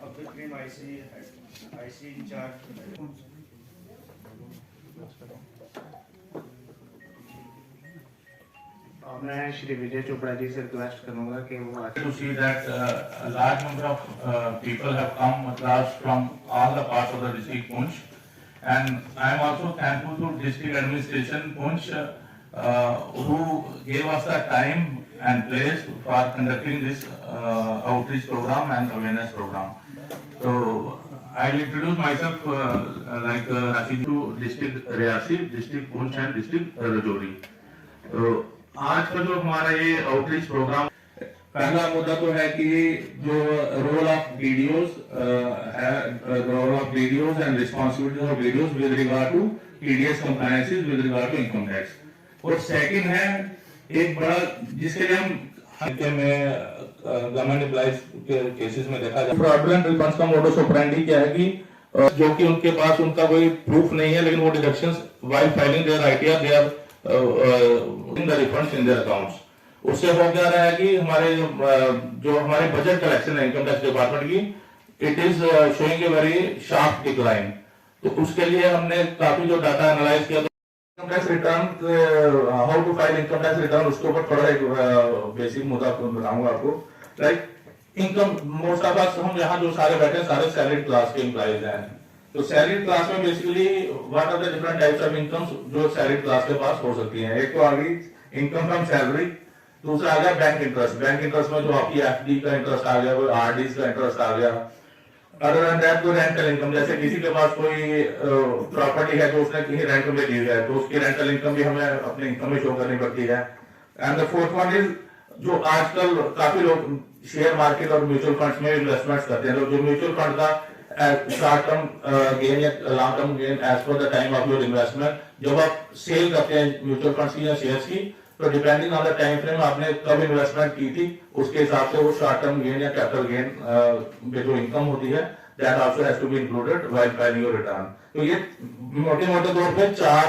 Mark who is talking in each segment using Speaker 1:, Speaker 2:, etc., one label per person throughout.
Speaker 1: Abdul Karim IC in charge. मैं श्री विजय चोपड़ा जी से request करूंगा कि वो
Speaker 2: to see that a large number of people have come at last from all the parts of the district Poonch, and I am also thankful to district administration Poonch who gave us the time and place for conducting this outreach program and awareness program. So I will introduce myself like Rashid to district Riyasi, district Poonch and district Rajouri. तो आज का जो हमारा ये outreach programme, पहला मुद्दा तो है कि जो रोल ऑफ वीडियोस है, role of videos and responsibilities of videos with regard to TDS compliances with regard to income tax. और सेकंड है एक बड़ा जिसके लिए हम में गवर्नमेंट एम्प्लॉइज के केसेस में देखा जाए फ्रॉडुलेंट रिफंड्स का मोडस ऑपरेंडी क्या है कि जो कि उनके पास उनका कोई प्रूफ नहीं है, लेकिन वो deductions while filing their ITR they are in the refunds in their accounts. उससे हो क्या रहा है कि हमारे जो हमारे बजट कलेक्शन है इनकम टैक्स डिपार्टमेंट की, it is showing a very sharp decline. तो उसके लिए हमने काफी जो डाटा एनालाइज किया, income tax return, how to file income tax return, उसके ऊपर थोड़ा एक बेसिक मुद्दा बताऊंगा आपको। Like income most of us, हम यहाँ जो सारे बैठे सारे सैलरीड क्लास के एम्प्लॉइज हैं। तो सैलरीड क्लास में basically what are the different types of incomes जो सैलरीड क्लास के पास हो सकती हैं। एक तो आ गई इनकम फ्रॉम सैलरी, दूसरा आ गया बैंक इंटरेस्ट। बैंक इंटरेस्ट में जो आपकी एफडी का इंटरेस्ट आ गया, कोई आरडीज का इंटरेस्ट आ गया। अदर देन दैट तो रेंटल इनकम, जैसे किसी के पास कोई प्रॉपर्टी है जो उसने कहीं रेंट में ली है, तो उसकी रेंटल इनकम भी हमें अपने इनकम में शो करनी पड़ती है। And the fourth one is जो आजकल काफी लोग शेयर मार्केट और म्यूचुअल फंड्स में इन्वेस्टमेंट्स करते हैं। तो जो म्यूचुअल फंड का शॉर्ट टर्म गेन या long term gain as per the time of your investment, जब आप सेल करते हैं म्यूचुअल फंड्स की या शेयर्स की, तो depending on the time frame आपने कब इन्वेस्टमेंट की थी, उसके हिसाब से वो शॉर्ट टर्म गेन या कैपिटल गेन में जो इनकम होती है, that also has to be included while filing your return. तो ये मोटे मोटे तौर पे 4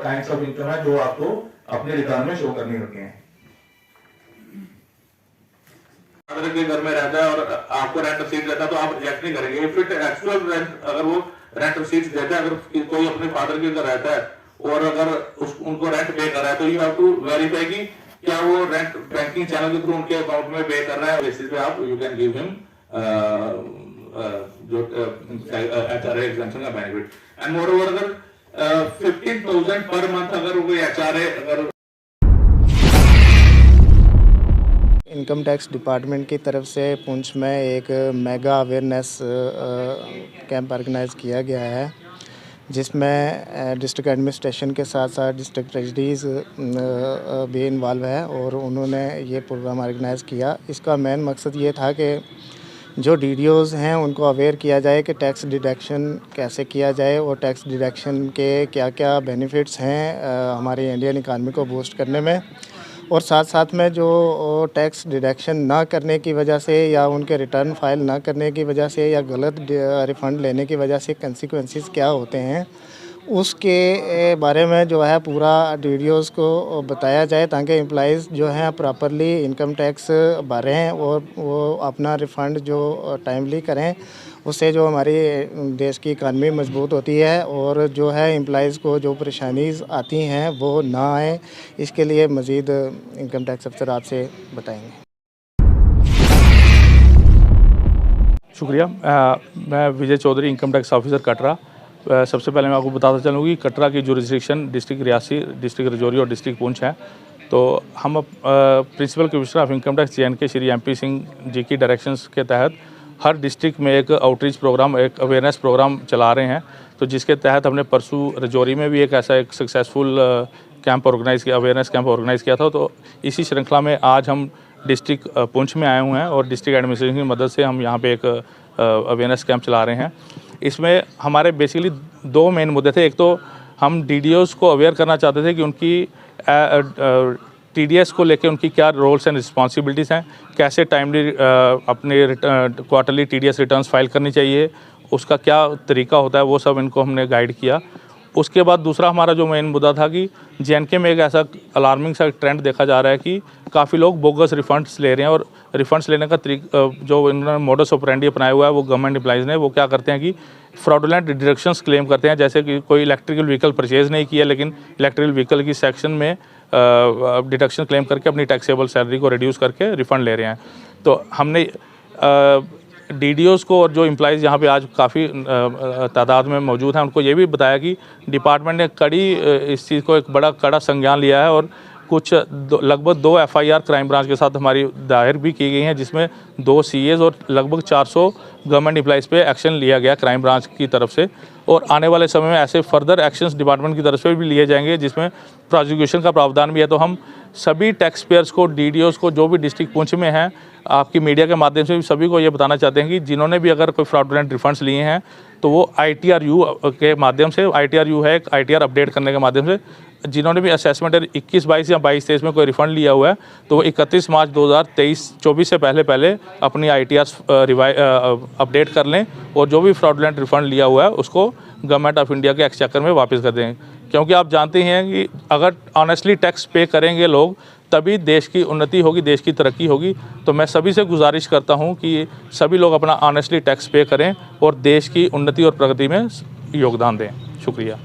Speaker 2: काइंड्स ऑफ इनकम है जो आपको अपने रिटर्न में शो करनी होती है। अगर के घर में रहता है और आपको रेंट रसीद देता है तो आप रिजेक्ट नहीं करेंगे। इफ इट एक्चुअल रेंट, अगर वो रेंट रसीद देता है, अगर कोई अपने फादर के घर रहता है और अगर उनको रेंट पे कर रहा है, तो यू हैव टू वेरीफाई कि क्या वो रेंट बैंकिंग चैनल के थ्रू उनके अकाउंट में पे कर रहा है। बेसिस पे आप यू कैन गिव हिम जो एचआरए एग्जेम्पशन का बेनिफिट। एंड मोर ओवर अगर 15,000 पर मंथ अगर कोई एचआरए अगर
Speaker 3: इनकम टैक्स डिपार्टमेंट की तरफ से पुंछ में एक मेगा अवेयरनेस कैंप ऑर्गेनाइज किया गया है, जिसमें डिस्ट्रिक्ट एडमिनिस्ट्रेशन के साथ साथ डिस्ट्रिक्ट ट्रेजरीज भी इन्वॉल्व है और उन्होंने ये प्रोग्राम ऑर्गेनाइज़ किया। इसका मेन मकसद ये था कि जो डीडीओज़ हैं उनको अवेयर किया जाए कि टैक्स डिडक्शन कैसे किया जाए और टैक्स डिडक्शन के क्या क्या बेनिफिट्स हैं हमारी इंडियन इकानमी को बूस्ट करने में, और साथ साथ में जो टैक्स डिडक्शन ना करने की वजह से या उनके रिटर्न फाइल ना करने की वजह से या गलत रिफ़ंड लेने की वजह से कंसिक्वेंसेस क्या होते हैं, उसके बारे में जो है पूरा डीडीओज़ को बताया जाए, ताकि एम्प्लॉइज़ जो हैं प्रॉपरली इनकम टैक्स भरें और वो अपना रिफ़ंड जो टाइमली करें। उससे जो हमारी देश की इकानमी मजबूत होती है और जो है एम्प्लॉइज़ को जो परेशानीज़ आती हैं वो ना आए। इसके लिए मज़ीद इनकम टैक्स अफसर आपसे बताएंगे।
Speaker 4: शुक्रिया। मैं Vijay Chaudhary, income tax officer Katra. सबसे पहले मैं आपको बताता चलूँ कि कटरा की jurisdiction district Reasi, district Rajouri और डिस्ट्रिक्ट पुंछ है। तो हम principal commissioner of income tax JNK Shri MP Singh ji की डायरेक्शंस के तहत हर डिस्ट्रिक्ट में एक आउटरीच प्रोग्राम, एक अवेयरनेस प्रोग्राम चला रहे हैं। तो जिसके तहत हमने परसों रजौरी में भी एक सक्सेसफुल कैंप ऑर्गेनाइज़ किया, अवेयरनेस कैंप ऑर्गेनाइज़ किया था। तो इसी श्रृंखला में आज हम डिस्ट्रिक्ट पुंछ में आए हुए हैं और डिस्ट्रिक्ट एडमिनिस्ट्रेशन की मदद से हम यहाँ पे एक अवेयरनेस कैंप चला रहे हैं। इसमें हमारे बेसिकली 2 मेन मुद्दे थे। एक तो हम DDOs को अवेयर करना चाहते थे कि उनकी TDS को लेके उनकी क्या रोल्स एंड रिस्पॉन्सिबिलिटीज़ हैं, कैसे टाइमली अपने क्वार्टरली TDS रिटर्न्स फाइल करनी चाहिए, उसका क्या तरीका होता है, वो सब इनको हमने गाइड किया। उसके बाद दूसरा हमारा जो मेन मुद्दा था कि JNK में एक ऐसा अलार्मिंग सा ट्रेंड देखा जा रहा है कि काफ़ी लोग बोगस रिफंड्स ले रहे हैं, और रिफंड्स लेने का जो इन्होंने मोडस ऑपरेंडी अपनाया हुआ है वो गवर्नमेंट एम्प्लॉइज़ ने, वो क्या करते हैं कि फ्रॉडुलेंट डिडक्शंस क्लेम करते हैं, जैसे कि कोई इलेक्ट्रिकल व्हीकल परचेज़ नहीं किया लेकिन इलेक्ट्रिकल व्हीकल की सेक्शन में डिडक्शन क्लेम करके अपनी टैक्सेबल सैलरी को रिड्यूस करके रिफ़ंड ले रहे हैं। तो हमने DDOs को और जो एम्प्लॉइज़ यहाँ पे आज काफ़ी तादाद में मौजूद हैं उनको ये भी बताया कि डिपार्टमेंट ने इस चीज़ को एक बड़ा कड़ा संज्ञान लिया है, और कुछ लगभग 2 FIR क्राइम ब्रांच के साथ हमारी दायर भी की गई हैं, जिसमें 2 CAs और लगभग 400 गवर्नमेंट एम्प्लॉइज़ पे एक्शन लिया गया क्राइम ब्रांच की तरफ से। और आने वाले समय में ऐसे फर्दर एक्शंस डिपार्टमेंट की तरफ से भी लिए जाएंगे जिसमें प्रोसिक्यूशन का प्रावधान भी है। तो हम सभी टैक्स पेयर्स को, DDOs को, जो भी डिस्ट्रिक्ट पुंछ में हैं, आपकी मीडिया के माध्यम से भी सभी को ये बताना चाहते हैं कि जिन्होंने भी अगर कोई फ्रॉडुलेंट रिफंड्स लिए हैं तो वो ITRU के माध्यम से, ITRU है एक ITR अपडेट करने के माध्यम से, जिन्होंने भी असेसमेंट 21-22 या 22-23 में कोई रिफ़ंड लिया हुआ है तो वो 31 मार्च 2023-24 से पहले अपनी ITRs अपडेट कर लें, और जो भी फ्रॉडुलेंट रिफ़ंड लिया हुआ है उसको गवर्नमेंट ऑफ इंडिया के एक्सचेकर में वापस कर दें। क्योंकि आप जानते हैं कि अगर ऑनेस्टली टैक्स पे करेंगे लोग तभी देश की उन्नति होगी, देश की तरक्की होगी। तो मैं सभी से गुजारिश करता हूं कि सभी लोग अपना ऑनेस्टली टैक्स पे करें और देश की उन्नति और प्रगति में योगदान दें। शुक्रिया।